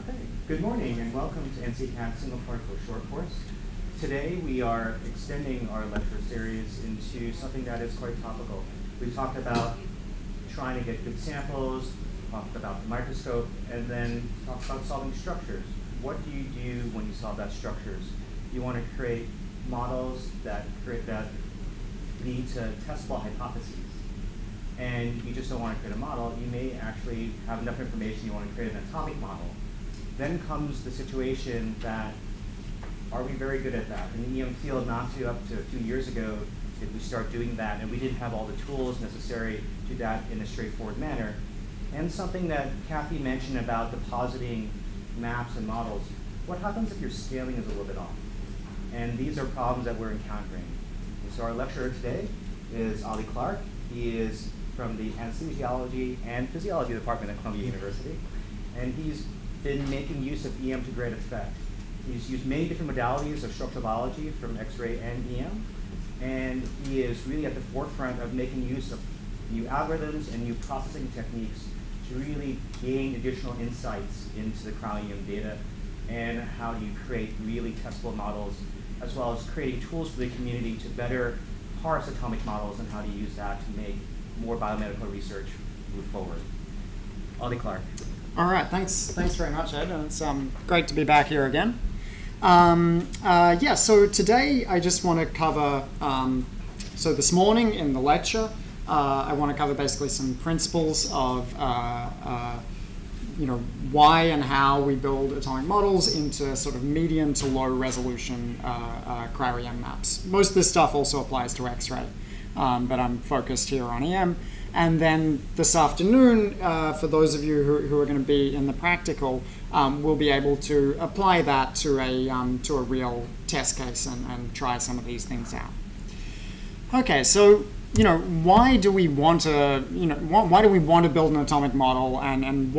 Okay, good morning and welcome to NCCAT Single Particle Short Course. Today we are extending our lecture series into something that is quite topical. We talked about trying to get good samples, talked about the microscope, and then talked about solving structures. What do you do when you solve that structures? You want to create models that lead to testable hypotheses. And you just don't want to create a model. You may actually have enough information you want to create an atomic model. Then comes the situation that, are we very good at that? In the EM field, not too up to a few years ago, did we start doing that, and we didn't have all the tools necessary to do that in a straightforward manner. And something that Kathy mentioned about depositing maps and models, what happens if your scaling is a little bit off? And these are problems that we're encountering. And so our lecturer today is Oli Clarke. He is from the Anesthesiology and Physiology Department at Columbia University. And he's been making use of EM to great effect. He's used many different modalities of structural biology from X-ray and EM. And he is really at the forefront of making use of new algorithms and new processing techniques to really gain additional insights into the cryo-EM data and how do you create really testable models, as well as creating tools for the community to better parse atomic models and how to use that to make more biomedical research move forward. Oli Clarke. All right, thanks very much, Ed, and it's great to be back here again. So today I just want to cover, so this morning in the lecture, I want to cover basically some principles of why and how we build atomic models into sort of medium to low resolution cryo-EM maps. Most of this stuff also applies to X-ray, but I'm focused here on EM. And then this afternoon, for those of you who are going to be in the practical, we'll be able to apply that to a real test case and try some of these things out. Okay, so why do we want to build an atomic model, and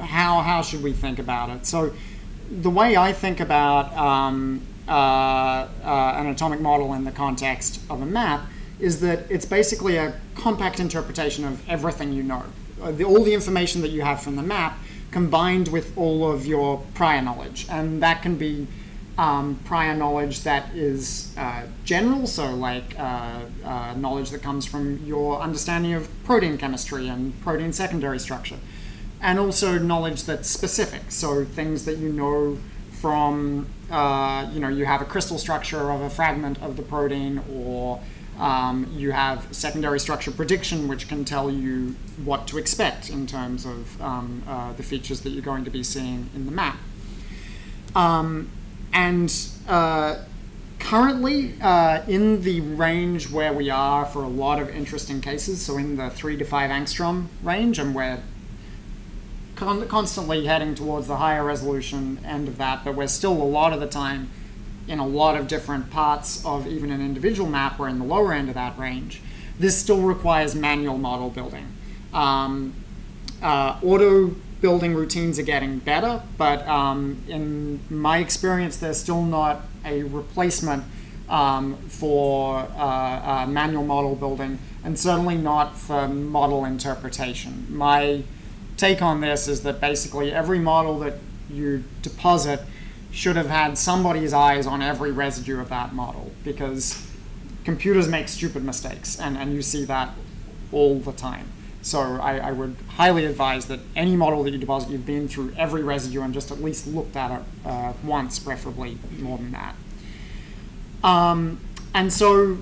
how should we think about it? So the way I think about an atomic model in the context of a map is that it's basically a compact interpretation of everything you know. All the information that you have from the map combined with all of your prior knowledge. And that can be prior knowledge that is general, so like knowledge that comes from your understanding of protein chemistry and protein secondary structure. And also knowledge that's specific, so things that you know from, you have a crystal structure of a fragment of the protein, or you have secondary structure prediction, which can tell you what to expect in terms of the features that you're going to be seeing in the map. Currently, in the range where we are for a lot of interesting cases, so in the 3 to 5 angstrom range, and we're constantly heading towards the higher resolution end of that, but we're still a lot of the time in a lot of different parts of even an individual map, we're in the lower end of that range. This still requires manual model building. Auto building routines are getting better, but in my experience, they're still not a replacement for manual model building, and certainly not for model interpretation. My take on this is that basically every model that you deposit should have had somebody's eyes on every residue of that model, because computers make stupid mistakes, and you see that all the time. So I would highly advise that any model that you deposit, you've been through every residue and just at least looked at it once, preferably more than that. And so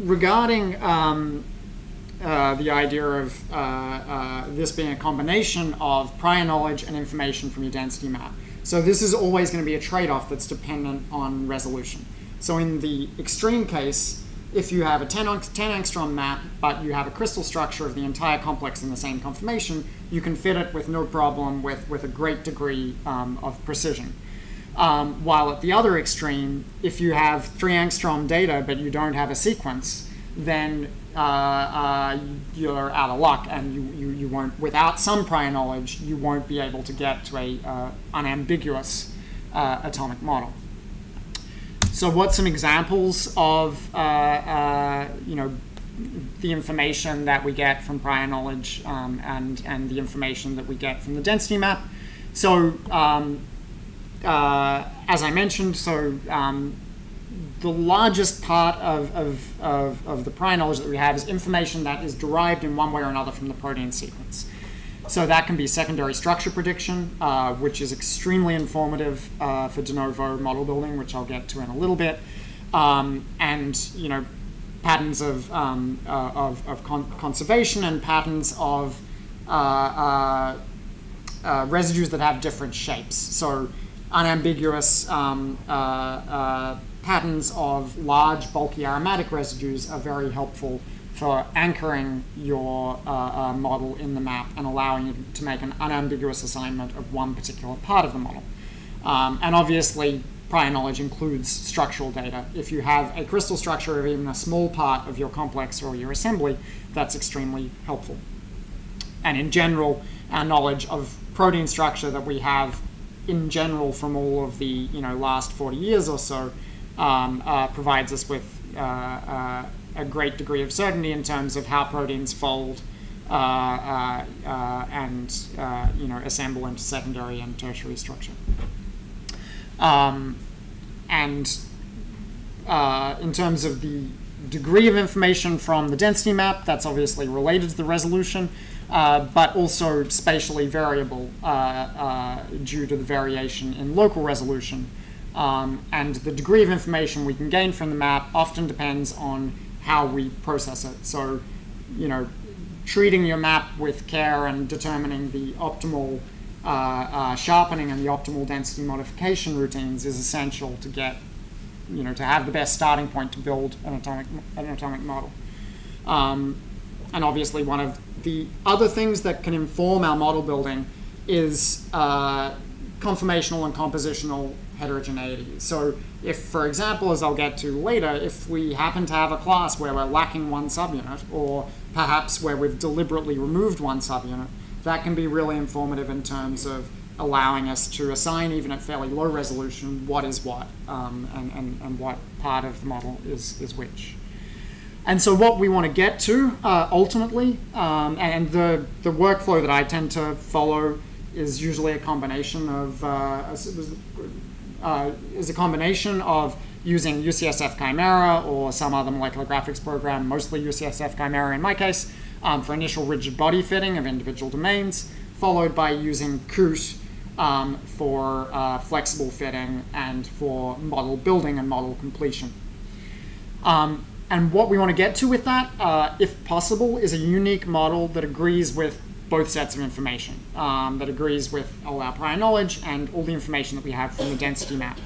regarding the idea of this being a combination of prior knowledge and information from your density map. So this is always going to be a trade-off that's dependent on resolution. So in the extreme case, if you have a 10 angstrom map, but you have a crystal structure of the entire complex in the same conformation, you can fit it with no problem with a great degree of precision. While at the other extreme, if you have 3 angstrom data, but you don't have a sequence, then you're out of luck, and you won't, without some prior knowledge, you won't be able to get to a unambiguous atomic model. So what's some examples of the information that we get from prior knowledge and the information that we get from the density map. So as I mentioned, the largest part of the prior knowledge that we have is information that is derived in one way or another from the protein sequence. So that can be secondary structure prediction, which is extremely informative for de novo model building, which I'll get to in a little bit, and patterns of conservation and patterns of residues that have different shapes. So unambiguous patterns of large, bulky aromatic residues are very helpful for anchoring your model in the map and allowing you to make an unambiguous assignment of one particular part of the model. And obviously, prior knowledge includes structural data. If you have a crystal structure of even a small part of your complex or your assembly, that's extremely helpful. And in general, our knowledge of protein structure that we have in general from all of the last 40 years or so provides us with a great degree of certainty in terms of how proteins fold and assemble into secondary and tertiary structure. In terms of the degree of information from the density map, that's obviously related to the resolution, but also spatially variable due to the variation in local resolution. And the degree of information we can gain from the map often depends on how we process it. So, treating your map with care and determining the optimal sharpening and the optimal density modification routines is essential to get, to have the best starting point to build an atomic model. And obviously one of the other things that can inform our model building is conformational and compositional heterogeneity. So if, for example, as I'll get to later, if we happen to have a class where we're lacking one subunit, or perhaps where we've deliberately removed one subunit, that can be really informative in terms of allowing us to assign, even at fairly low resolution, what is what, and what part of the model is which. And so what we want to get to ultimately, and the workflow that I tend to follow is usually a combination of using UCSF Chimera or some other molecular graphics program, mostly UCSF Chimera in my case, for initial rigid body fitting of individual domains, followed by using COOT for flexible fitting and for model building and model completion. And what we want to get to with that, if possible, is a unique model that agrees with both sets of information, that agrees with all our prior knowledge and all the information that we have from the density map.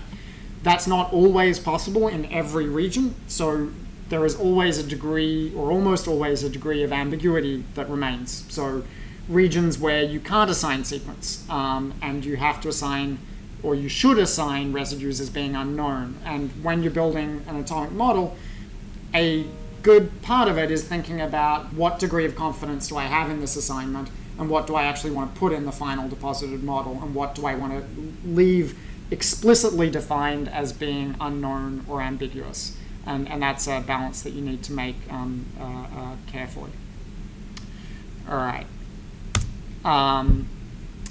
That's not always possible in every region, so there is always a degree, or almost always a degree, of ambiguity that remains. So regions where you can't assign sequence, and you have to assign, or you should assign, residues as being unknown. And when you're building an atomic model, a good part of it is thinking about what degree of confidence do I have in this assignment, and what do I actually want to put in the final deposited model, and what do I want to leave explicitly defined as being unknown or ambiguous. And that's a balance that you need to make carefully. All right.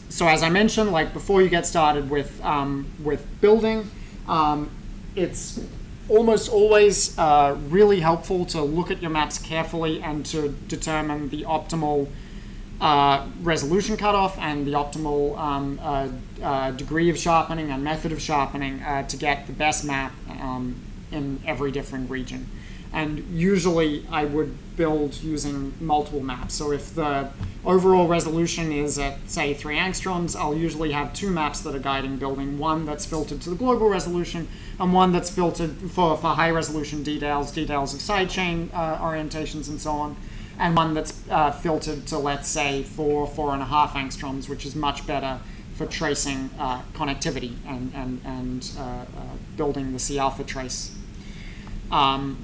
So as I mentioned, like before you get started with building, it's almost always really helpful to look at your maps carefully and to determine the optimal resolution cutoff and the optimal degree of sharpening and method of sharpening to get the best map in every different region. And usually I would build using multiple maps. So if the overall resolution is at, say, 3 angstroms, I'll usually have 2 maps that are guiding building, one that's filtered to the global resolution and one that's filtered for high resolution details of sidechain orientations and so on, and one that's filtered to, let's say, 4.5 angstroms, which is much better for tracing connectivity and building the C alpha trace. And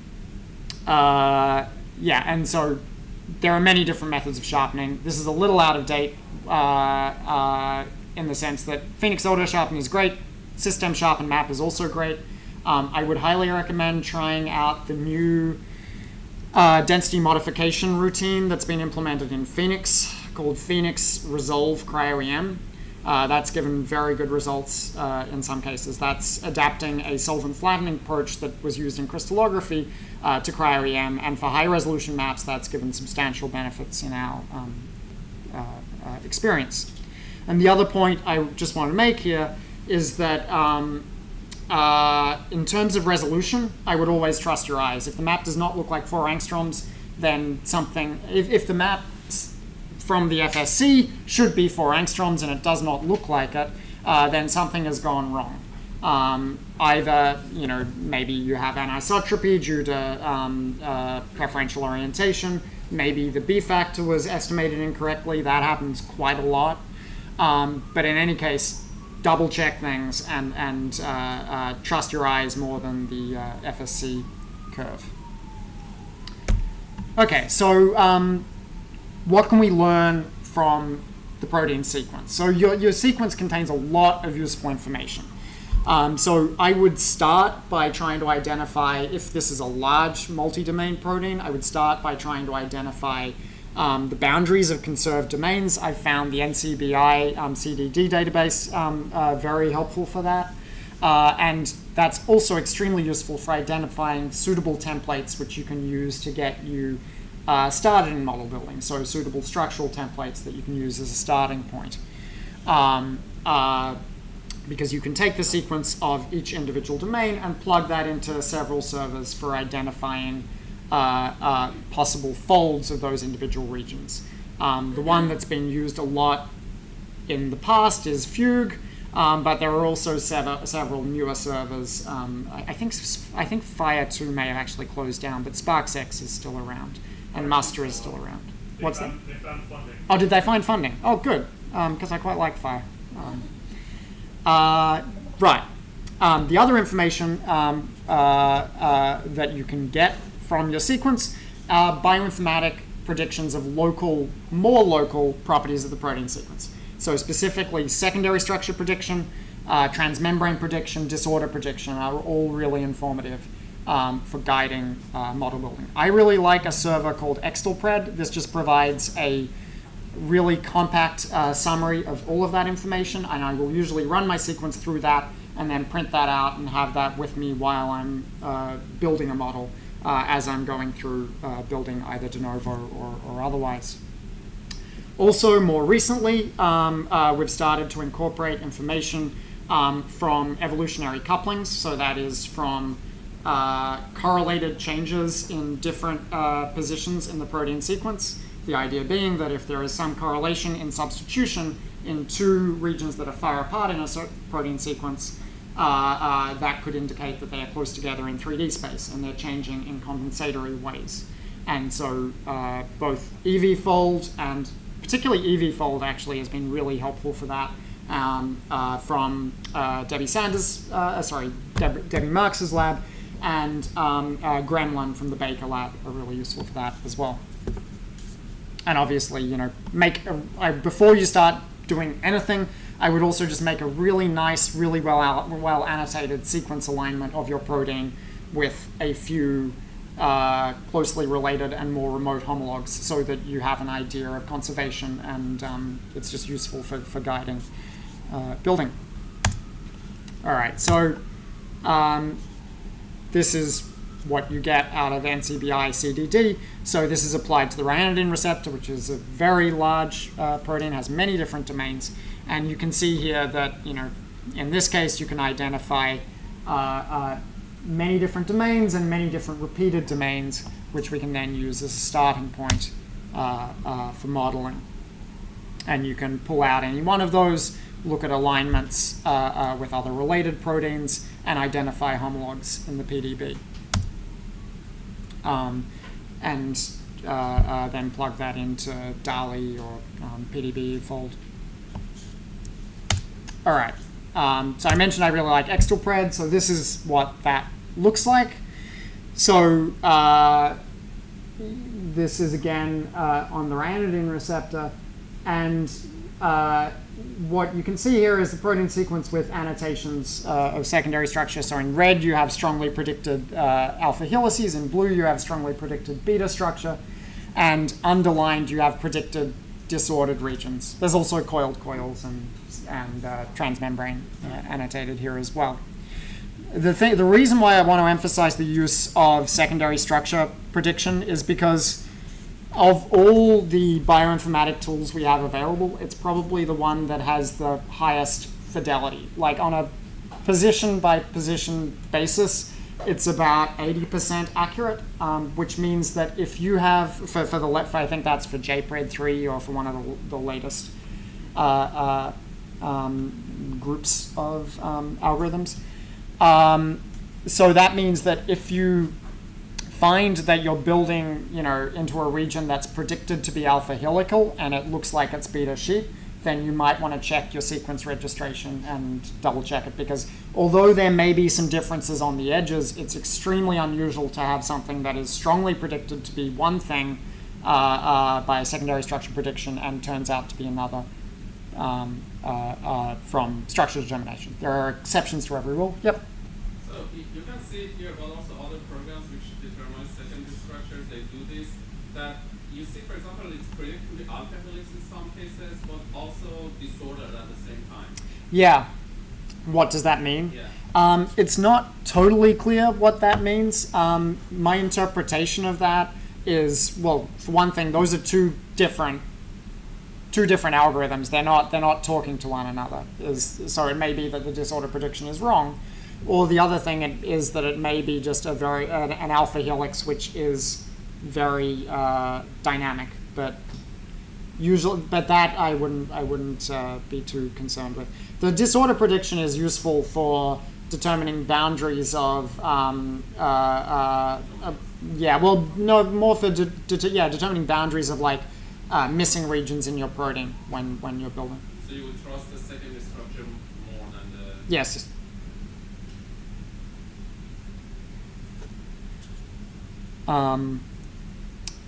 so there are many different methods of sharpening. This is a little out of date in the sense that Phoenix auto sharpen is great. System sharpen map is also great. I would highly recommend trying out the new density modification routine that's been implemented in Phoenix called Phoenix Resolve Cryo-EM. That's given very good results in some cases. That's adapting a solvent flattening approach that was used in crystallography to cryo-EM, and for high-resolution maps, that's given substantial benefits in our experience. And the other point I just want to make here is that in terms of resolution, I would always trust your eyes. If the map does not look like 4 angstroms, then something, if the map from the FSC should be 4 angstroms and it does not look like it, then something has gone wrong. Either, maybe you have anisotropy due to preferential orientation, maybe the B factor was estimated incorrectly. That happens quite a lot. But in any case, double check things and trust your eyes more than the FSC curve. Okay, so what can we learn from the protein sequence? So your sequence contains a lot of useful information. So I would start by trying to identify, if this is a large multi-domain protein, I would start by trying to identify the boundaries of conserved domains. I found the NCBI CDD database very helpful for that. And that's also extremely useful for identifying suitable templates which you can use to get you started in model building. So suitable structural templates that you can use as a starting point. Because you can take the sequence of each individual domain and plug that into several servers for identifying possible folds of those individual regions. The one that's been used a lot in the past is Fugue, but there are also several newer servers. I think Fire 2 may have actually closed down, but SparksX is still around, and Muster is still around. What's that? They found funding. Oh, did they find funding? Oh, good, because I quite like Fire. Right. The other information that you can get from your sequence are bioinformatic predictions of more local properties of the protein sequence. So specifically, secondary structure prediction, transmembrane prediction, disorder prediction are all really informative for guiding model building. I really like a server called Extelpred. This just provides a really compact summary of all of that information, and I will usually run my sequence through that and then print that out and have that with me while I'm building a model as I'm going through building either de novo or otherwise. Also, more recently, we've started to incorporate information from evolutionary couplings, so that is from correlated changes in different positions in the protein sequence. The idea being that if there is some correlation in substitution in 2 regions that are far apart in a protein sequence, that could indicate that they are close together in 3D space and they're changing in compensatory ways. And so both EV-fold and particularly EV-fold actually has been really helpful for that. From Debbie Marks's lab, and Gremlin from the Baker lab are really useful for that as well. And obviously, before you start doing anything, I would also just make a really nice, really well annotated sequence alignment of your protein with a few closely related and more remote homologs, so that you have an idea of conservation, and it's just useful for guiding building. All right, so this is what you get out of NCBI CDD. So this is applied to the ryanodine receptor, which is a very large protein, has many different domains. And you can see here that, in this case, you can identify many different domains and many different repeated domains, which we can then use as a starting point for modeling. And you can pull out any one of those, look at alignments with other related proteins, and identify homologs in the PDB. And then plug that into DALI or PDB fold. All right. So I mentioned I really like Extelpred, so this is what that looks like. So this is again on the ryanodine receptor, and what you can see here is the protein sequence with annotations of secondary structure. So in red, you have strongly predicted alpha helices. In blue, you have strongly predicted beta structure. And underlined, you have predicted disordered regions. There's also coiled coils and transmembrane annotated here as well. The reason why I want to emphasize the use of secondary structure prediction is because of all the bioinformatic tools we have available, it's probably the one that has the highest fidelity. Like on a position by position basis, it's about 80% accurate, which means that if you have, I think that's for JPRED 3 or for one of the latest groups of algorithms. So that means that if you find that you're building, into a region that's predicted to be alpha helical and it looks like it's beta sheet, then you might want to check your sequence registration and double check it, because although there may be some differences on the edges, it's extremely unusual to have something that is strongly predicted to be one thing by a secondary structure prediction and turns out to be another from structure determination. There are exceptions to every rule. Yep. So you can see here, but also other programs which determine secondary structures, they do this, that you see, for example, it's predicting the alpha helix in some cases, but also disordered at the same time. Yeah. What does that mean? Yeah. It's not totally clear what that means. My interpretation of that is, well, for one thing, those are two different algorithms. They're not talking to one another. So it may be that the disorder prediction is wrong, or the other thing is that it may be just an alpha helix which is very dynamic, but that I wouldn't be too concerned with. The disorder prediction is useful for determining boundaries of determining boundaries of like missing regions in your protein when you're building. So you would trust the secondary structure more than the... Yes.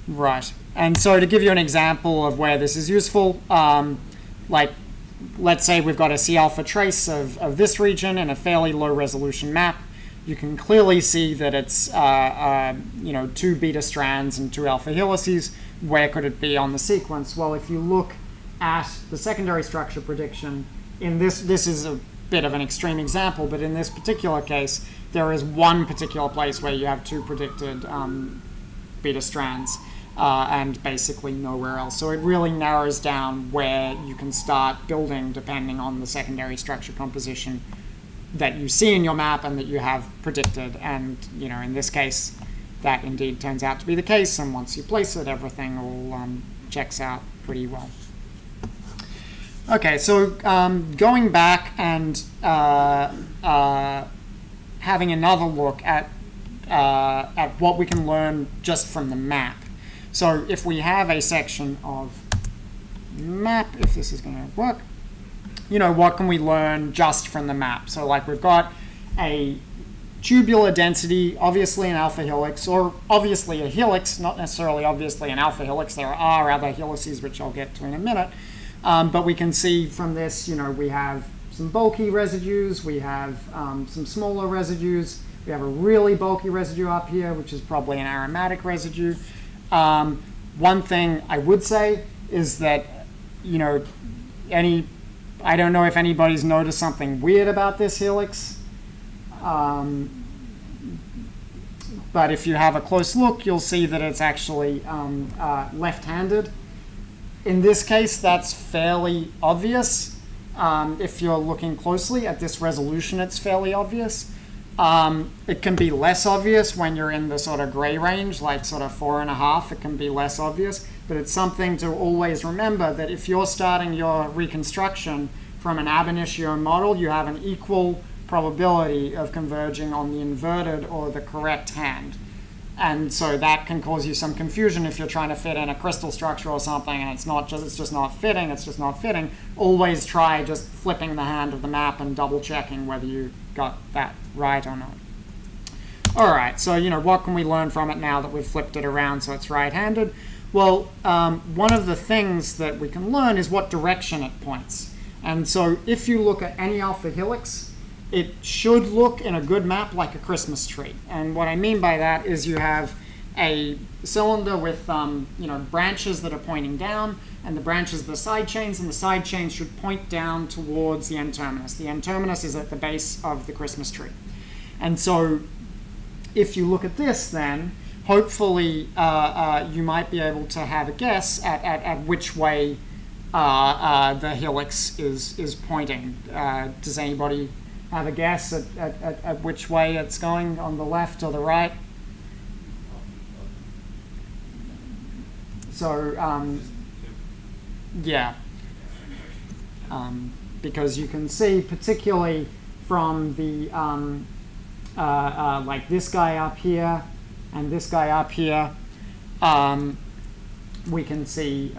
Right. And so to give you an example of where this is useful, like let's say we've got a C alpha trace of this region in a fairly low resolution map. You can clearly see that it's 2 beta strands and 2 alpha helices. Where could it be on the sequence? Well, if you look at the secondary structure prediction, in this is a bit of an extreme example, but in this particular case, there is one particular place where you have 2 predicted beta strands and basically nowhere else. So it really narrows down where you can start building depending on the secondary structure composition that you see in your map and that you have predicted. And in this case, that indeed turns out to be the case. And once you place it, everything all checks out pretty well. Okay, so going back and having another look at what we can learn just from the map. So if we have a section of map, if this is going to work, what can we learn just from the map? So like we've got a tubular density, obviously an alpha helix, or obviously a helix, not necessarily obviously an alpha helix. There are other helices, which I'll get to in a minute. But we can see from this, we have some bulky residues, we have some smaller residues, we have a really bulky residue up here, which is probably an aromatic residue. One thing I would say is that, I don't know if anybody's noticed something weird about this helix. But if you have a close look, you'll see that it's actually left-handed. In this case, that's fairly obvious. If you're looking closely at this resolution, it's fairly obvious. It can be less obvious when you're in the sort of gray range, like sort of 4.5, it can be less obvious. But it's something to always remember that if you're starting your reconstruction from an ab initio model, you have an equal probability of converging on the inverted or the correct hand. And so that can cause you some confusion if you're trying to fit in a crystal structure or something and it's just not fitting. Always try just flipping the hand of the map and double checking whether you got that right or not. All right, so what can we learn from it now that we've flipped it around so it's right-handed? Well, one of the things that we can learn is what direction it points. And so if you look at any alpha helix, it should look in a good map like a Christmas tree. And what I mean by that is you have a cylinder with branches that are pointing down, and the branches are the side chains, and the side chains should point down towards the N-terminus. The N-terminus is at the base of the Christmas tree. And so if you look at this then, hopefully you might be able to have a guess at which way the helix is pointing. Does anybody have a guess at which way it's going, on the left or the right? So, yeah. Because you can see, particularly from the, like this guy up here and this guy up here, we can see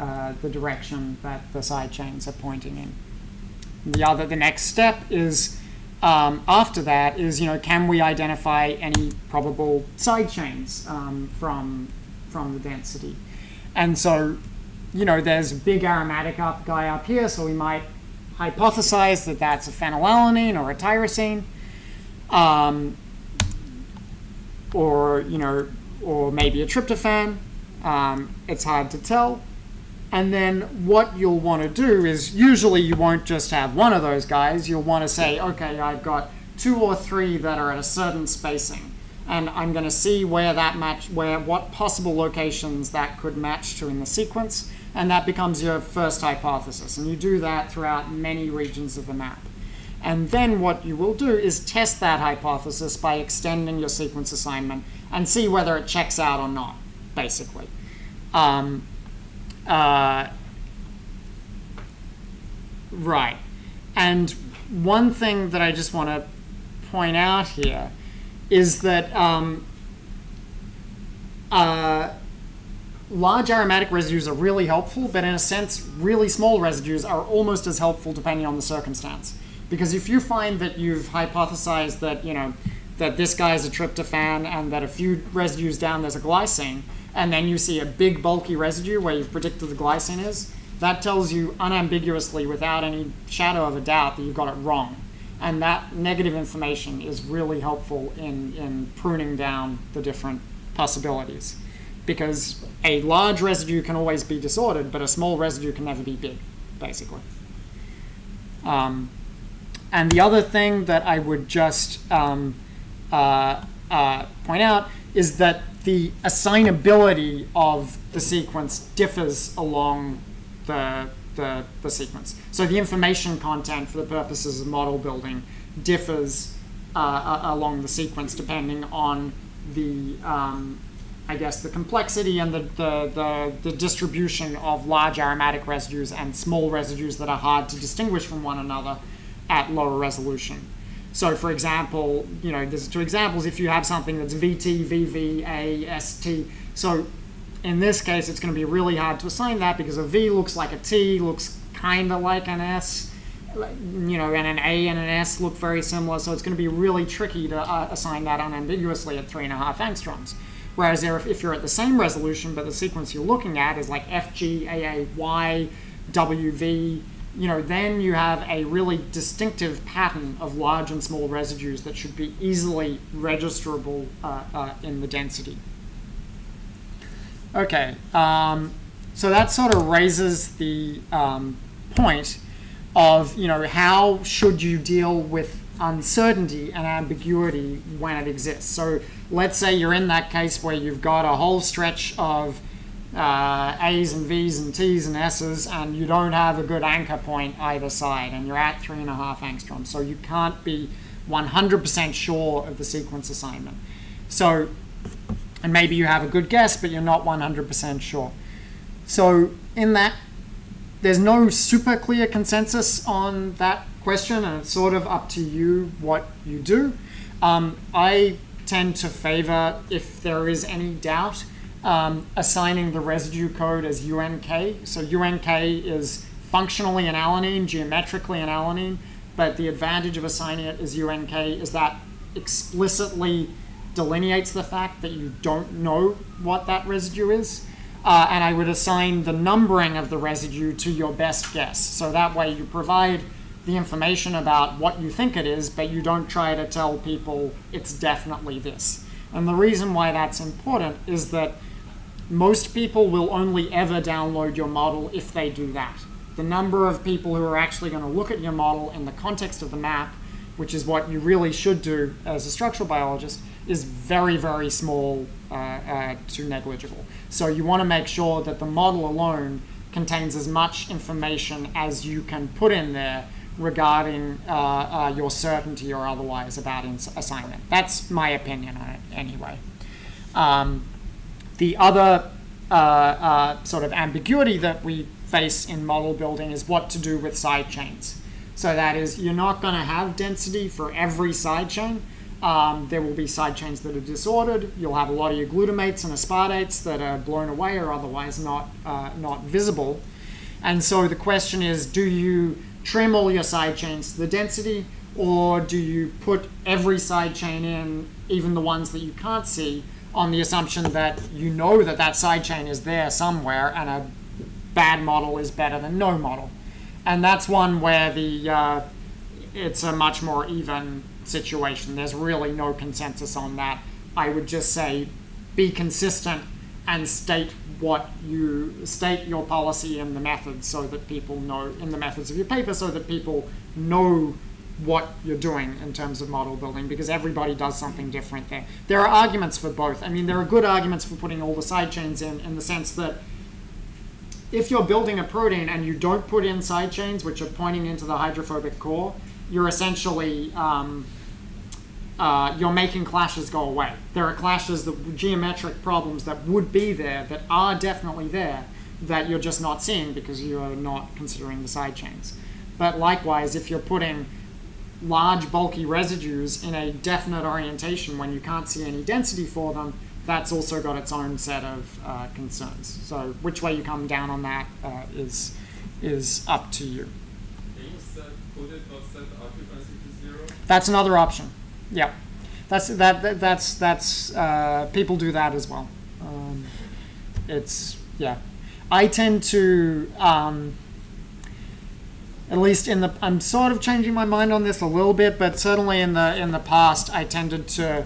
the direction that the side chains are pointing in. The next step is, after that is, can we identify any probable side chains from the density? And so, there's a big aromatic guy up here, so we might hypothesize that that's a phenylalanine or a tyrosine, or maybe a tryptophan. It's hard to tell. And then what you'll want to do is, usually you won't just have one of those guys. You'll want to say, okay, I've got 2 or 3 that are at a certain spacing, and I'm going to see where what possible locations that could match to in the sequence, and that becomes your first hypothesis. And you do that throughout many regions of the map. And then what you will do is test that hypothesis by extending your sequence assignment and see whether it checks out or not, basically. Right. And one thing that I just want to point out here is that large aromatic residues are really helpful, but in a sense, really small residues are almost as helpful depending on the circumstance. Because if you find that you've hypothesized that, that this guy's a tryptophan and that a few residues down there's a glycine, and then you see a big bulky residue where you've predicted the glycine is, that tells you unambiguously, without any shadow of a doubt, that you've got it wrong. And that negative information is really helpful in pruning down the different possibilities. Because a large residue can always be disordered, but a small residue can never be big, basically. And the other thing that I would just point out is that the assignability of the sequence differs along the sequence. So the information content for the purposes of model building differs along the sequence depending on the, I guess, the complexity and the distribution of large aromatic residues and small residues that are hard to distinguish from one another at lower resolution. So for example, there's 2 examples. If you have something that's VT, VV, A, ST, so in this case, it's going to be really hard to assign that because a V looks like a T, looks kind of like an S, and an A and an S look very similar, so it's going to be really tricky to assign that unambiguously at 3.5 angstroms. Whereas if you're at the same resolution, but the sequence you're looking at is like FG, AA, Y, WV, then you have a really distinctive pattern of large and small residues that should be easily registerable in the density. Okay, so that sort of raises the point of, how should you deal with uncertainty and ambiguity when it exists. So let's say you're in that case where you've got a whole stretch of A's and V's and T's and S's, and you don't have a good anchor point either side, and you're at 3.5 angstroms, so you can't be 100% sure of the sequence assignment. So, and maybe you have a good guess, but you're not 100% sure. So in that, there's no super clear consensus on that question, and it's sort of up to you what you do. I tend to favor, if there is any doubt, assigning the residue code as UNK. So UNK is functionally an alanine, geometrically an alanine, but the advantage of assigning it as UNK is that explicitly delineates the fact that you don't know what that residue is. and I would assign the numbering of the residue to your best guess. So that way you provide the information about what you think it is, but you don't try to tell people it's definitely this. And the reason why that's important is that most people will only ever download your model if they do that. The number of people who are actually going to look at your model in the context of the map, which is what you really should do as a structural biologist, is very, very small to negligible. So you want to make sure that the model alone contains as much information as you can put in there regarding your certainty or otherwise about assignment. That's my opinion on it anyway. The other sort of ambiguity that we face in model building is what to do with side chains. So that is, you're not going to have density for every side chain. There will be side chains that are disordered. You'll have a lot of your glutamates and aspartates that are blown away or otherwise not visible. And so the question is, do you trim all your side chains to the density, or do you put every side chain in, even the ones that you can't see, on the assumption that you know that that side chain is there somewhere and a bad model is better than no model? And that's one where it's a much more even situation. There's really no consensus on that. I would just say be consistent and state your policy in the methods so that people know, in the methods of your paper, so that people know what you're doing in terms of model building, because everybody does something different there. There are arguments for both. I mean, there are good arguments for putting all the side chains in the sense that if you're building a protein and you don't put in side chains which are pointing into the hydrophobic core, you're essentially you're making clashes go away. There are clashes, the geometric problems that would be there, that are definitely there, that you're just not seeing because you're not considering the side chains. But likewise, if you're putting large bulky residues in a definite orientation when you can't see any density for them, that's also got its own set of concerns. So which way you come down on that is up to you. Can you put it but set occupancy to 0? That's another option. Yeah, that's people do that as well. I tend to at least I'm sort of changing my mind on this a little bit, but certainly in the past I tended to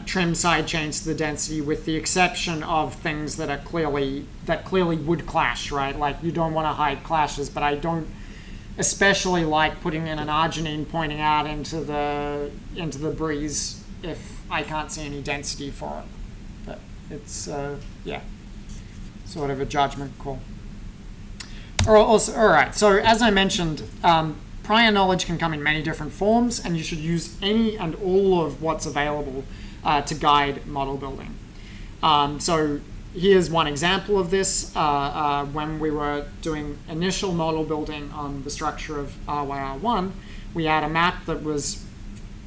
trim side chains to the density, with the exception of things that clearly would clash, right? Like you don't want to hide clashes, but I don't especially like putting in an arginine pointing out into the breeze if I can't see any density for it. But it's sort of a judgment call. All right. So as I mentioned, prior knowledge can come in many different forms, and you should use any and all of what's available to guide model building. So here's one example of this. When we were doing initial model building on the structure of RYR1, we had a map that was,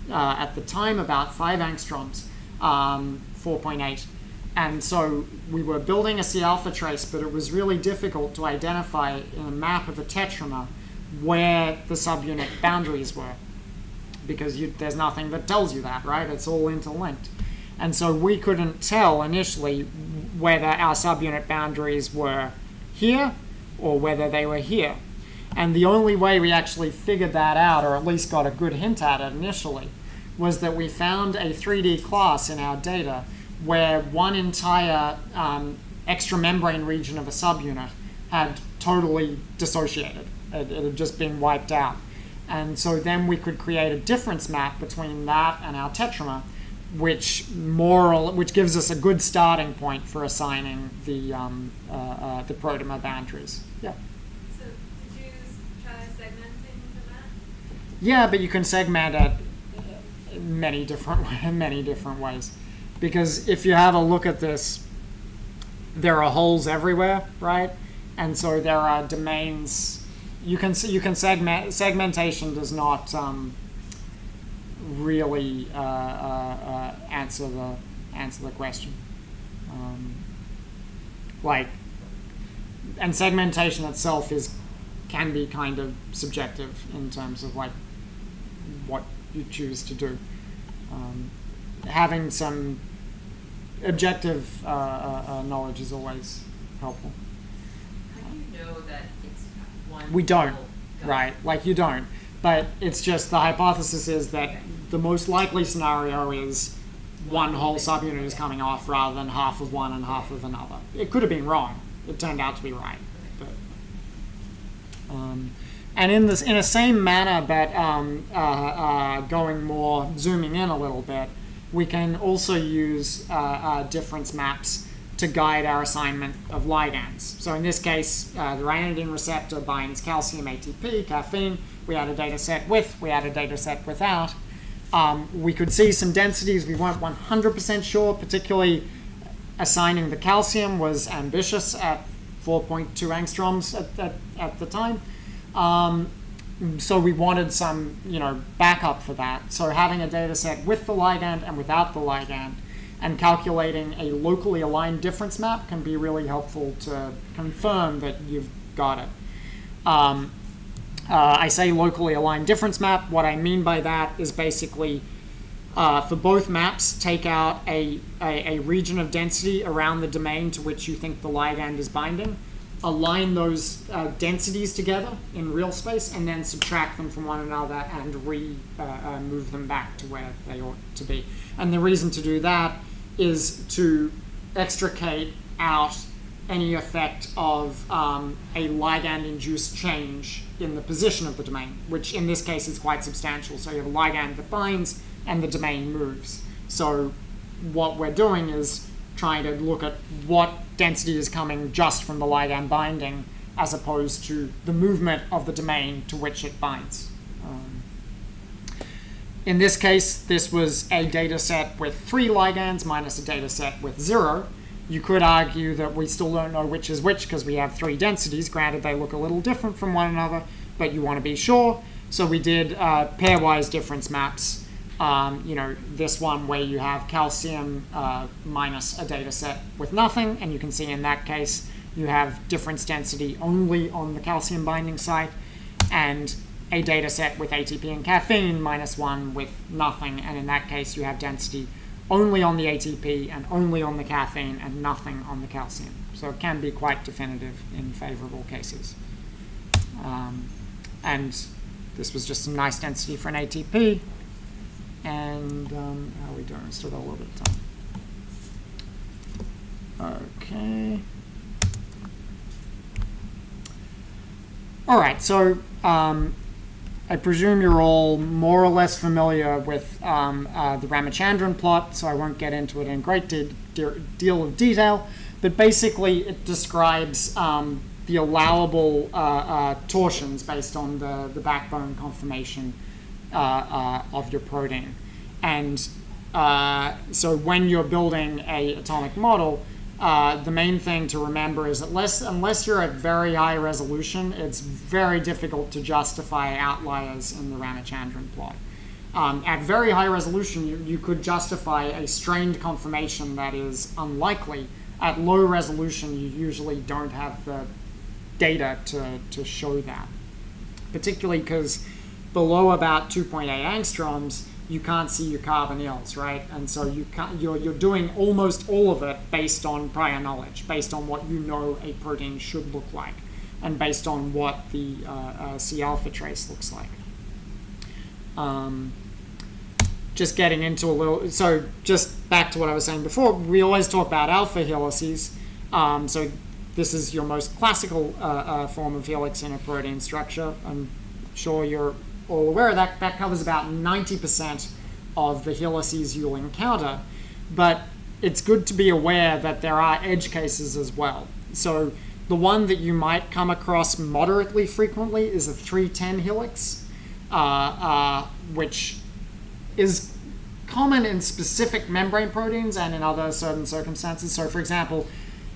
at the time, about 5 angstroms, 4.8. And so we were building a C-alpha trace, but it was really difficult to identify in a map of a tetramer where the subunit boundaries were, because there's nothing that tells you that, right? It's all interlinked. And so we couldn't tell initially whether our subunit boundaries were here or whether they were here. And the only way we actually figured that out, or at least got a good hint at it initially, was that we found a 3D class in our data where one entire extramembrane region of a subunit had totally dissociated. It had just been wiped out. And so then we could create a difference map between that and our tetramer, which gives us a good starting point for assigning the protomer boundaries. Yeah. So did you try segmenting the map? Yeah, but you can segment it many different ways. Because if you have a look at this, there are holes everywhere, right? And so there are domains. You can segment. Segmentation does not really answer the question. And segmentation itself can be kind of subjective in terms of like what you choose to do. Having some objective knowledge is always helpful. How do you know that it's one? We don't, whole gut? right? Like you don't. But it's just the hypothesis is that the most likely scenario is one whole subunit is coming off rather than half of one and half of another. It could have been wrong. It turned out to be right. But, and in a same manner, but going more, zooming in a little bit, we can also use difference maps to guide our assignment of ligands. So in this case, the ryanodine receptor binds calcium, ATP, caffeine. We had a data set with, we had a data set without. We could see some densities we weren't 100% sure, particularly assigning the calcium was ambitious at 4.2 angstroms at the time. So we wanted some, backup for that. So having a data set with the ligand and without the ligand and calculating a locally aligned difference map can be really helpful to confirm that you've got it. I say locally aligned difference map. What I mean by that is basically for both maps, take out a region of density around the domain to which you think the ligand is binding, align those densities together in real space, and then subtract them from one another and move them back to where they ought to be. And the reason to do that is to extricate out any effect of a ligand-induced change in the position of the domain, which in this case is quite substantial. So you have a ligand that binds and the domain moves. So what we're doing is trying to look at what density is coming just from the ligand binding as opposed to the movement of the domain to which it binds. In this case, this was a data set with 3 ligands minus a data set with 0. You could argue that we still don't know which is which because we have 3 densities. Granted, they look a little different from one another, but you want to be sure. So we did pairwise difference maps. This one where you have calcium minus a data set with nothing, and you can see in that case you have difference density only on the calcium binding site, and a data set with ATP and caffeine minus 1 with nothing, and in that case you have density only on the ATP and only on the caffeine and nothing on the calcium. So it can be quite definitive in favorable cases. And this was just some nice density for an ATP. And how are we doing? Still got a little bit of time. Okay. All right, so I presume you're all more or less familiar with the Ramachandran plot, so I won't get into it in great deal of detail, but basically it describes the allowable torsions based on the backbone conformation of your protein. And so when you're building an atomic model, the main thing to remember is that unless you're at very high resolution, it's very difficult to justify outliers in the Ramachandran plot. At very high resolution, you could justify a strained conformation that is unlikely. At low resolution, you usually don't have the data to show that, particularly because below about 2.8 angstroms, you can't see your carbonyls, right? And so you're doing almost all of it based on prior knowledge, based on what you know a protein should look like, and based on what the C alpha trace looks like. Just getting into a little, so just back to what I was saying before, we always talk about alpha helices. So this is your most classical form of helix in a protein structure. I'm sure you're all aware of that. That covers about 90% of the helices you'll encounter, but it's good to be aware that there are edge cases as well. So the one that you might come across moderately frequently is a 310 helix, which is common in specific membrane proteins and in other certain circumstances. So for example,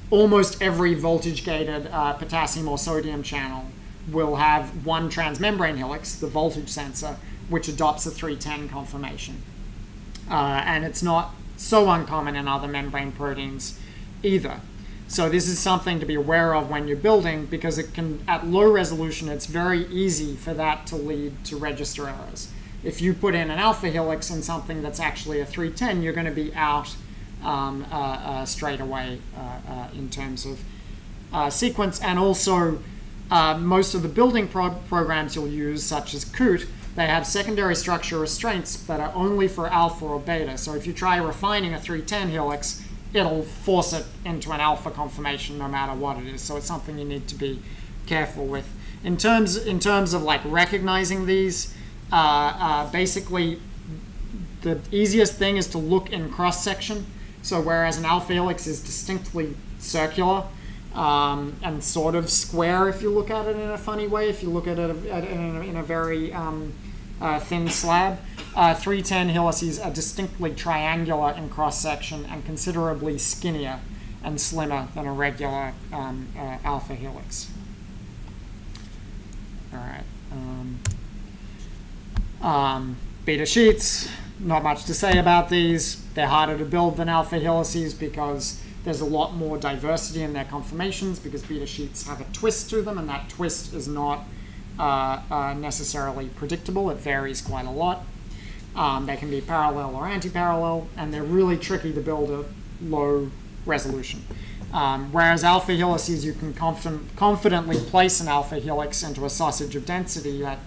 almost every voltage-gated potassium or sodium channel will have one transmembrane helix, the voltage sensor, which adopts a 310 conformation. And it's not so uncommon in other membrane proteins either. So this is something to be aware of when you're building, because it can, at low resolution, it's very easy for that to lead to register errors. If you put in an alpha helix in something that's actually a 310, you're going to be out straight away in terms of sequence. And also, most of the building programs you'll use, such as COOT, they have secondary structure restraints that are only for alpha or beta. So if you try refining a 310 helix, it'll force it into an alpha conformation no matter what it is. So it's something you need to be careful with. In terms of like recognizing these, basically the easiest thing is to look in cross section. So whereas an alpha helix is distinctly circular and sort of square if you look at it in a funny way, if you look at it in a very thin slab, 310 helices are distinctly triangular in cross section and considerably skinnier and slimmer than a regular alpha helix. All right. Beta sheets, not much to say about these. They're harder to build than alpha helices because there's a lot more diversity in their conformations, because beta sheets have a twist to them, and that twist is not necessarily predictable. It varies quite a lot. They can be parallel or anti-parallel, and they're really tricky to build at low resolution. Whereas alpha helices, you can confidently place an alpha helix into a sausage of density at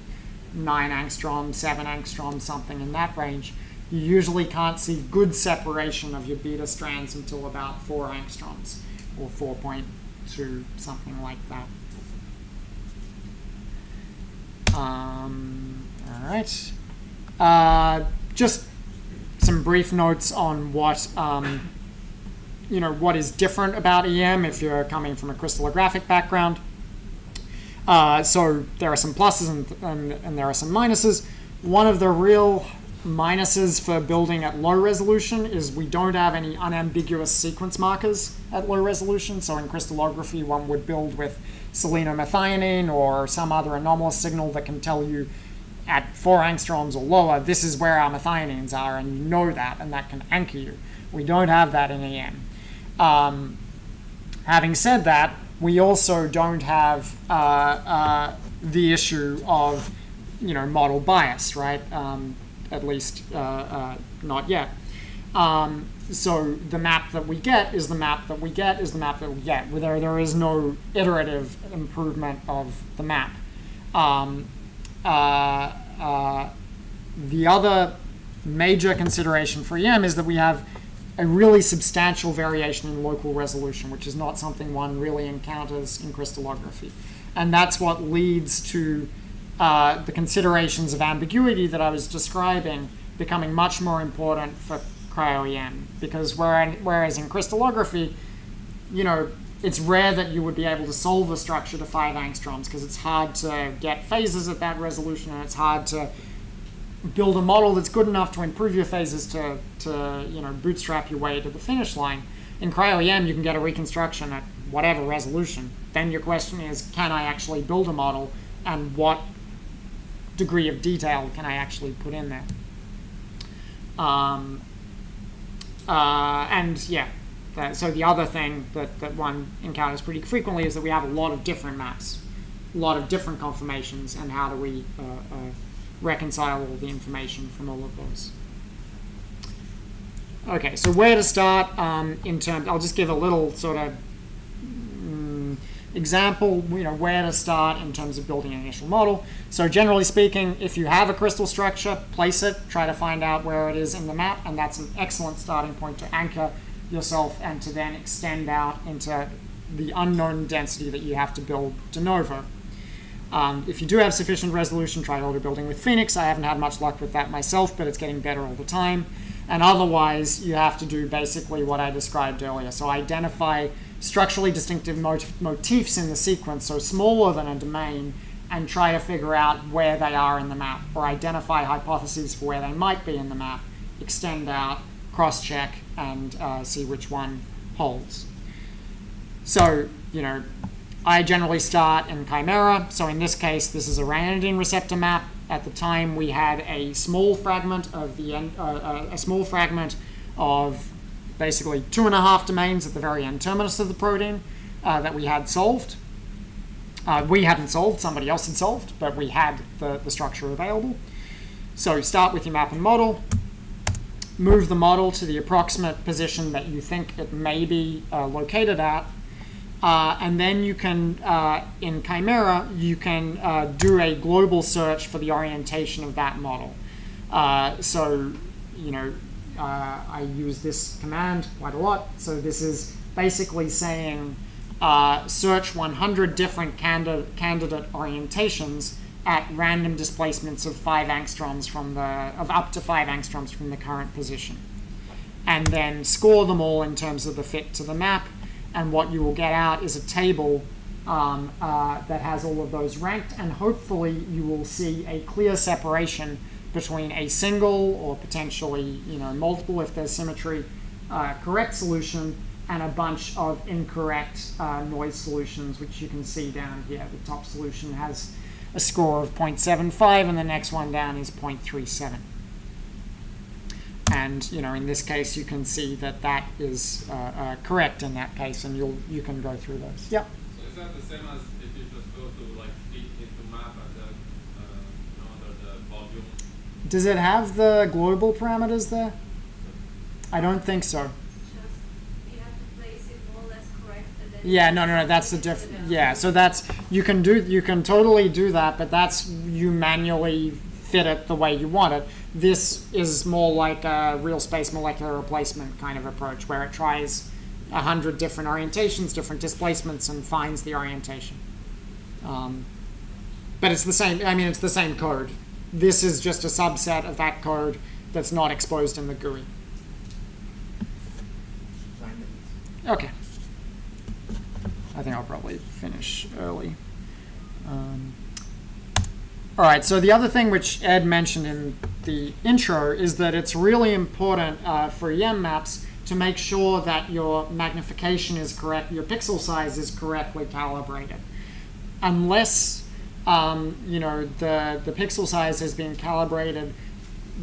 9 angstrom, 7 angstrom, something in that range. You usually can't see good separation of your beta strands until about 4 angstroms, or 4.2, something like that. All right. Just some brief notes on what what is different about EM if you're coming from a crystallographic background. So there are some pluses and there are some minuses. One of the real minuses for building at low resolution is we don't have any unambiguous sequence markers at low resolution. So in crystallography, one would build with selenomethionine or some other anomalous signal that can tell you at 4 angstroms or lower, this is where our methionines are, and you know that, and that can anchor you. We don't have that in EM. Having said that, we also don't have the issue of, model bias, right? At least not yet. So the map that we get is the map that we get is the map that we get. There is no iterative improvement of the map. The other major consideration for EM is that we have a really substantial variation in local resolution, which is not something one really encounters in crystallography. And that's what leads to the considerations of ambiguity that I was describing becoming much more important for cryo-EM. Because whereas in crystallography, it's rare that you would be able to solve a structure to 5 angstroms because it's hard to get phases at that resolution, and it's hard to build a model that's good enough to improve your phases to bootstrap your way to the finish line. In cryo-EM, you can get a reconstruction at whatever resolution. Then your question is, can I actually build a model, and what degree of detail can I actually put in there? So the other thing that one encounters pretty frequently is that we have a lot of different maps, a lot of different conformations, and how do we reconcile all the information from all of those. Okay, so where to start I'll just give a little sort of example, where to start in terms of building an initial model. So generally speaking, if you have a crystal structure, place it, try to find out where it is in the map, and that's an excellent starting point to anchor yourself and to then extend out into the unknown density that you have to build de novo. If you do have sufficient resolution, try order building with Phoenix. I haven't had much luck with that myself, but it's getting better all the time. And otherwise, you have to do basically what I described earlier. So identify structurally distinctive motifs in the sequence, so smaller than a domain, and try to figure out where they are in the map, or identify hypotheses for where they might be in the map, extend out, cross-check, and see which one holds. So, I generally start in Chimera. So in this case, this is a ryanodine receptor map. At the time, we had a small fragment of basically 2.5 domains at the very end terminus of the protein that we had solved. We hadn't solved, somebody else had solved, but we had the structure available. So start with your map and model. move the model to the approximate position that you think it may be located at. And then you can, in Chimera, you can do a global search for the orientation of that model. So, you know, I use this command quite a lot. So this is basically saying search 100 different candidate orientations at random displacements of 5 angstroms from up to 5 angstroms from the current position, and then score them all in terms of the fit to the map. And what you will get out is a table that has all of those ranked, and hopefully you will see a clear separation between a single or potentially, you know, multiple if there's symmetry, correct solution, and a bunch of incorrect noise solutions, which you can see down here. The top solution has a score of 0.75, and the next one down is 0.37. And, you know, in this case, you can see that that is correct in that case, and you can go through those. Yep. So is that the same as if you just go to like fit into map and then under the volume? Does it have the global parameters there? I don't think so. Just you have to place it more or less correct, and then Yeah, no, that's the difference. Yeah, so that's, you can totally do that, but that's, you manually fit it the way you want it. This is more like a real space molecular replacement kind of approach, where it tries 100 different orientations, different displacements, and finds the orientation. But it's the same, I mean, it's the same code. This is just a subset of that code that's not exposed in the GUI. Okay. I think I'll probably finish early. All right, so the other thing which Ed mentioned in the intro is that it's really important for EM maps to make sure that your magnification is correct, your pixel size is correctly calibrated. Unless you know, the pixel size has been calibrated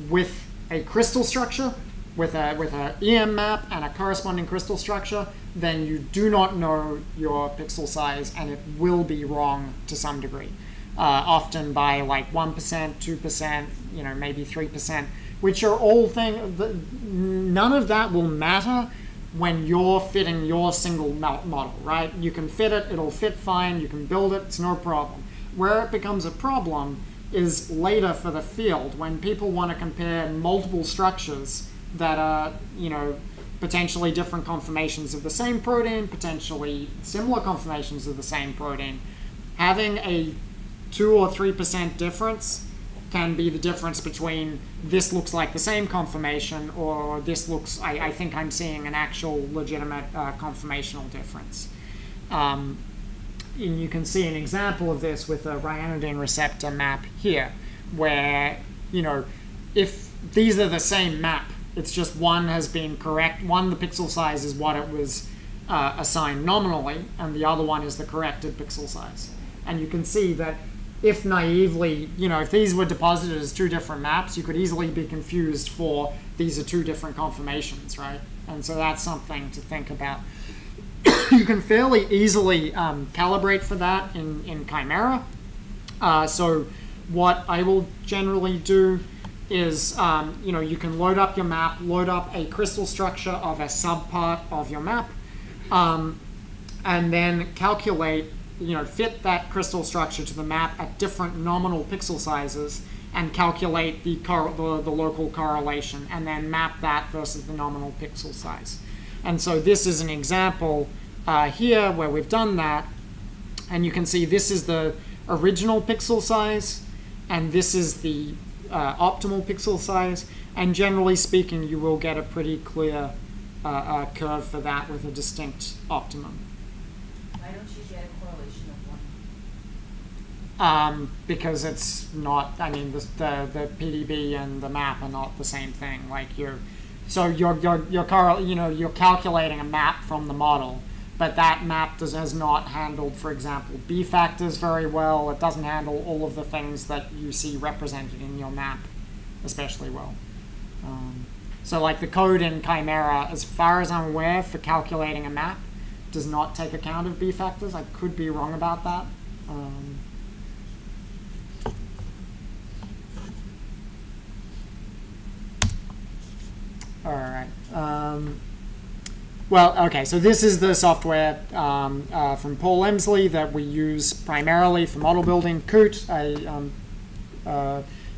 with a crystal structure, with a EM map and a corresponding crystal structure, then you do not know your pixel size, and it will be wrong to some degree. Often by like 1%, 2%, you know, maybe 3%, which are all none of that will matter when you're fitting your single model, right? You can fit it, it'll fit fine, you can build it, it's no problem. Where it becomes a problem is later for the field, when people want to compare multiple structures that are, you know, potentially different conformations of the same protein, potentially similar conformations of the same protein. Having a 2 or 3% difference can be the difference between this looks like the same conformation, or this looks, I think I'm seeing an actual legitimate conformational difference. And you can see an example of this with a ryanodine receptor map here, where, you know, if these are the same map, it's just one has been correct, one, the pixel size is what it was assigned nominally, and the other one is the corrected pixel size. And you can see that if naively, you know, if these were deposited as 2 different maps, you could easily be confused for these are 2 different conformations, right? And so that's something to think about. You can fairly easily calibrate for that in Chimera. So what I will generally do is, you know, you can load up your map, load up a crystal structure of a subpart of your map, and then calculate, you know, fit that crystal structure to the map at different nominal pixel sizes, and calculate the local correlation, and then map that versus the nominal pixel size. And so this is an example here where we've done that, and you can see this is the original pixel size, and this is the optimal pixel size, and generally speaking, you will get a pretty clear curve for that with a distinct optimum. Why don't you get a correlation of 1? Because it's not, I mean, the PDB and the map are not the same thing. Like you're calculating a map from the model, but that map has not handled, for example, B factors very well. It doesn't handle all of the things that you see represented in your map especially well. So like the code in Chimera, as far as I'm aware, for calculating a map, does not take account of B factors. I could be wrong about that. Well, okay, so this is the software from Paul Emsley that we use primarily for model building, COOT. I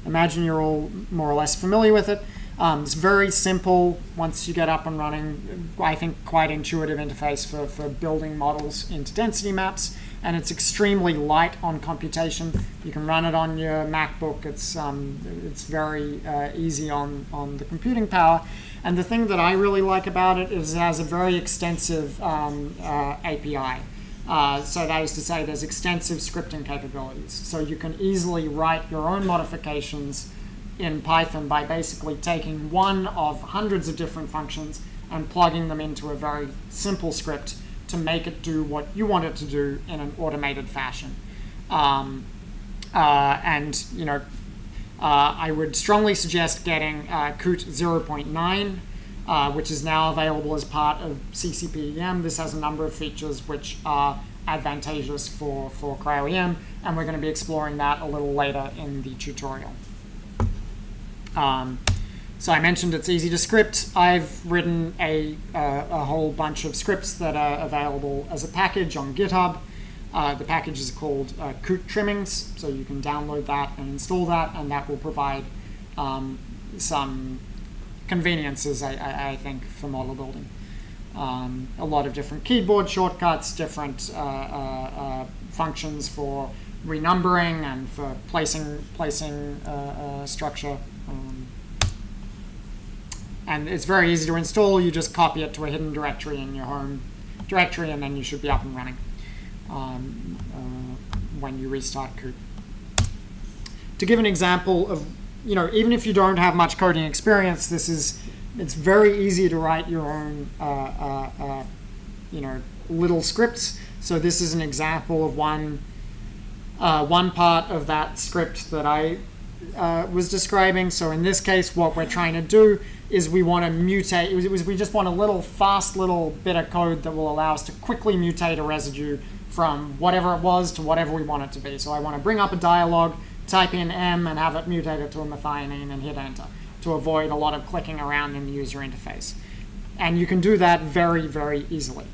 imagine you're all more or less familiar with it. It's very simple once you get up and running. I think quite intuitive interface for building models into density maps, and it's extremely light on computation. You can run it on your MacBook. It's very easy on the computing power. And the thing that I really like about it is it has a very extensive API. So that is to say there's extensive scripting capabilities. So you can easily write your own modifications in Python by basically taking one of hundreds of different functions and plugging them into a very simple script to make it do what you want it to do in an automated fashion. I would strongly suggest getting COOT 0.9, which is now available as part of CCP-EM. This has a number of features which are advantageous for Cryo-EM, and we're going to be exploring that a little later in the tutorial. So I mentioned it's easy to script. I've written a whole bunch of scripts that are available as a package on GitHub. The package is called COOT Trimmings, so you can download that and install that, and that will provide some conveniences, I think, for model building. A lot of different keyboard shortcuts, different functions for renumbering and for placing structure. And it's very easy to install. You just copy it to a hidden directory in your home directory, and then you should be up and running when you restart COOT. To give an example of, even if you don't have much coding experience, it's very easy to write your own, little scripts. So this is an example of one part of that script that I was describing. So in this case, what we're trying to do is we want to mutate. We just want a fast little bit of code that will allow us to quickly mutate a residue from whatever it was to whatever we want it to be. So I want to bring up a dialog, type in M, and have it mutated to a methionine and hit enter to avoid a lot of clicking around in the user interface. And you can do that very, very easily.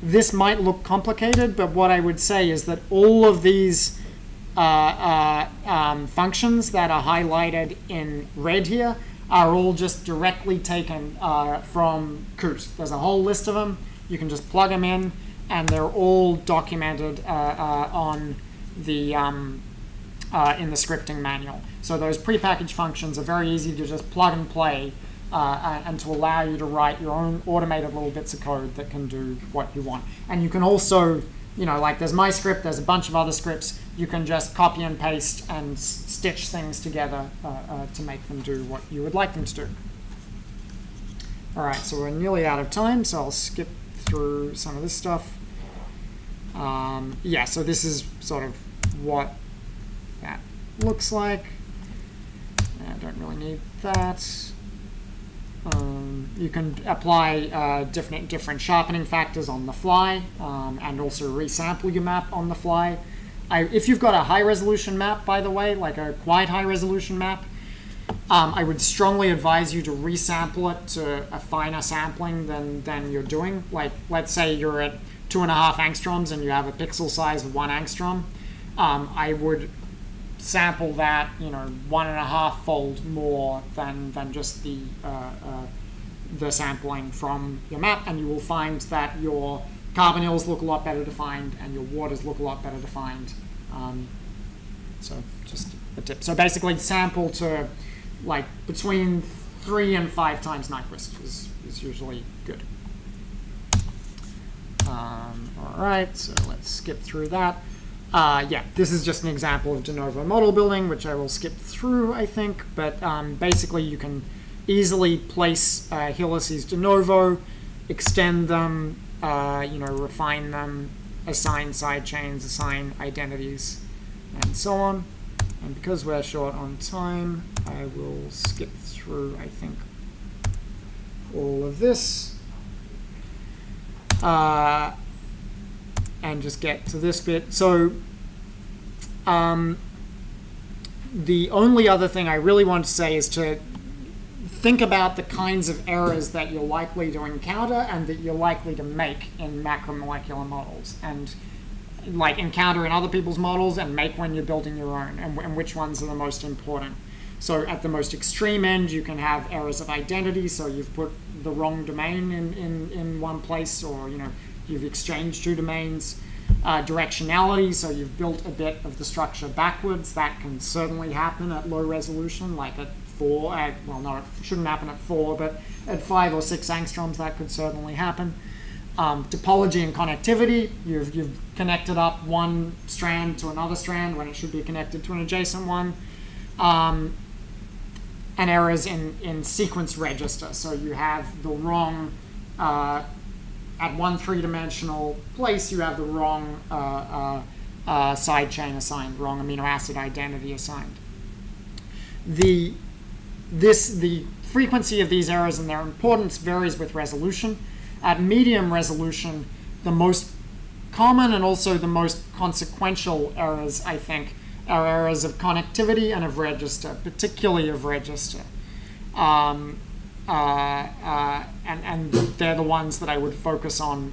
This might look complicated, but what I would say is that all of these functions that are highlighted in red here are all just directly taken from COOT. There's a whole list of them. You can just plug them in, and they're all documented on the in the scripting manual. So those prepackaged functions are very easy to just plug and play and to allow you to write your own automated little bits of code that can do what you want. And you can also, like there's my script, there's a bunch of other scripts. You can just copy and paste and stitch things together to make them do what you would like them to do. All right, so we're nearly out of time, so I'll skip through some of this stuff. So this is sort of what that looks like. I don't really need that. You can apply different sharpening factors on the fly and also resample your map on the fly. If you've got a high-resolution map, by the way, like a quite high-resolution map, I would strongly advise you to resample it to a finer sampling than you're doing. Like, let's say you're at 2.5 angstroms and you have a pixel size of 1 angstrom. I would sample that, 1.5-fold more than just the sampling from your map, and you will find that your carbonyls look a lot better defined and your waters look a lot better defined. So just a tip. So basically sample to like between 3 and 5 times Nyquist is usually good. All right, so let's skip through that. This is just an example of de novo model building, which I will skip through, I think. But basically, you can easily place helices de novo, extend them, refine them, assign side chains, assign identities, and so on. And because we're short on time, I will skip through, I think, all of this. And just get to this bit. So the only other thing I really want to say is to think about the kinds of errors that you're likely to encounter and that you're likely to make in macromolecular models, and like encounter in other people's models and make when you're building your own, and which ones are the most important. So at the most extreme end, you can have errors of identity, so you've put the wrong domain in one place, or you've exchanged two domains. Directionality, so you've built a bit of the structure backwards. That can certainly happen at low resolution, like at 4, well no, it shouldn't happen at 4, but at 5 or 6 angstroms that could certainly happen. Topology and connectivity, you've connected up one strand to another strand when it should be connected to an adjacent one. And errors in sequence register, so you have the wrong, at one 3-dimensional place, you have the wrong side chain assigned, wrong amino acid identity assigned. The frequency of these errors and their importance varies with resolution. At medium resolution, the most common and also the most consequential errors, I think, are errors of connectivity and of register, particularly of register. And they're the ones that I would focus on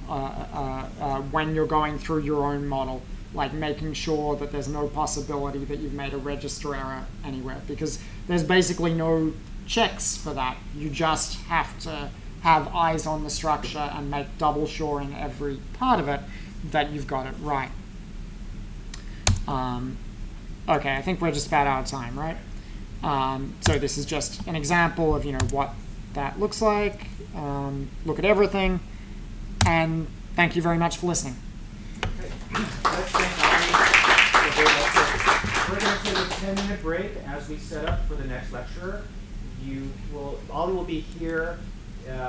when you're going through your own model, like making sure that there's no possibility that you've made a register error anywhere, because there's basically no checks for that. You just have to have eyes on the structure and make double sure in every part of it that you've got it right. Okay, I think we're just about out of time, right? So this is just an example of what that looks like. Look at everything, and thank you very much for listening. Okay. Let's thank Oli. We're going to take a 10-minute break as we set up for the next lecturer. Oli will be here